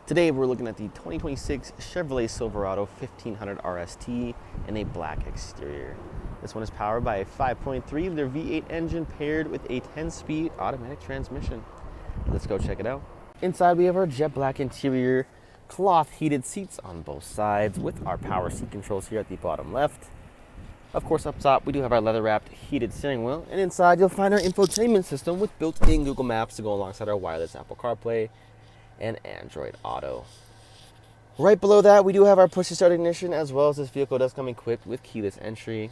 Today we're looking at the 2026 Chevrolet Silverado 1500 RST in a black exterior. This one is powered by a 5.3-liter V8 engine paired with a 10-speed automatic transmission. Let's go check it out. Inside we have our jet black interior, cloth heated seats on both sides with our power seat controls here at the bottom left. Of course, up top we do have our leather-wrapped heated steering wheel, and inside you'll find our infotainment system with built-in Google Maps to go alongside our wireless Apple CarPlay and Android Auto. Right below that, we do have our push-to-start ignition, as well as this vehicle does come equipped with keyless entry.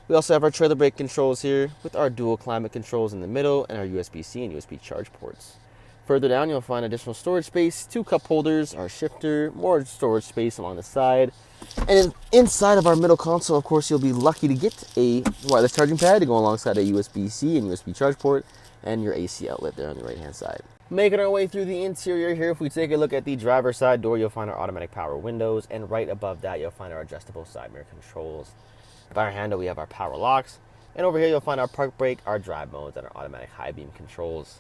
We also have our trailer brake controls here with our dual climate controls in the middle and our USB-C and USB charge ports. Further down, you'll find additional storage space, 2 cup holders, our shifter, more storage space along the side. And inside of our middle console, of course, you'll be lucky to get a wireless charging pad to go alongside a USB-C and USB charge port and your AC outlet there on the right-hand side. Making our way through the interior here, if we take a look at the driver's side door, you'll find our automatic power windows, and right above that, you'll find our adjustable side mirror controls. By our handle, we have our power locks, and over here, you'll find our park brake, our drive modes, and our automatic high beam controls.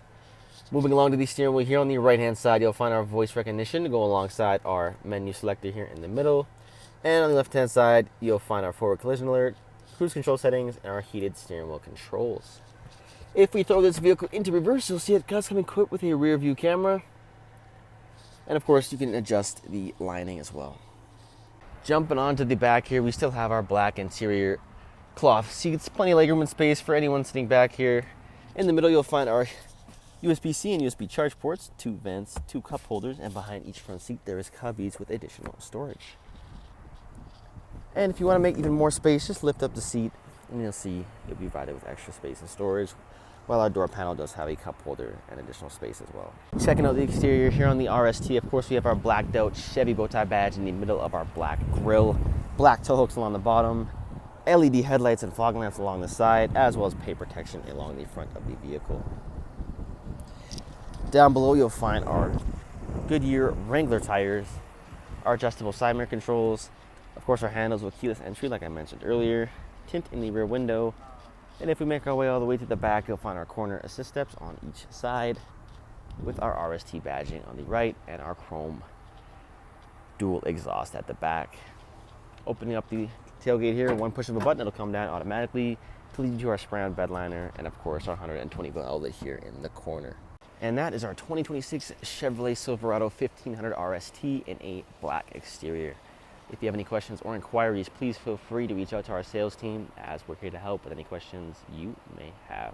Moving along to the steering wheel here on the right-hand side, you'll find our voice recognition to go alongside our menu selector here in the middle. And on the left-hand side, you'll find our forward collision alert, cruise control settings, and our heated steering wheel controls. If we throw this vehicle into reverse, you'll see it does come equipped with a rear view camera. And of course, you can adjust the lining as well. Jumping onto the back here, we still have our black interior cloth seats. Plenty of legroom and space for anyone sitting back here. In the middle, you'll find our USB-C and USB charge ports, 2 vents, 2 cup holders, and behind each front seat, there is cubbies with additional storage. And if you want to make even more space, just lift up the seat and you'll see you'll be provided with extra space and storage, while our door panel does have a cup holder and additional space as well. Checking out the exterior here on the RST, of course we have our blacked out Chevy bow tie badge in the middle of our black grille, black tow hooks along the bottom, LED headlights and fog lamps along the side, as well as paint protection along the front of the vehicle. Down below you'll find our Goodyear Wrangler tires, our adjustable side mirror controls, of course our handles with keyless entry like I mentioned earlier, tint in the rear window, and if we make our way all the way to the back, you'll find our corner assist steps on each side with our RST badging on the right and our chrome dual exhaust at the back. Opening up the tailgate here, one push of a button, it'll come down automatically to lead you to our spray-on bed liner, and of course our 120-volt outlet here in the corner. And that is our 2026 Chevrolet Silverado 1500 RST in a black exterior. If you have any questions or inquiries, please feel free to reach out to our sales team, as we're here to help with any questions you may have.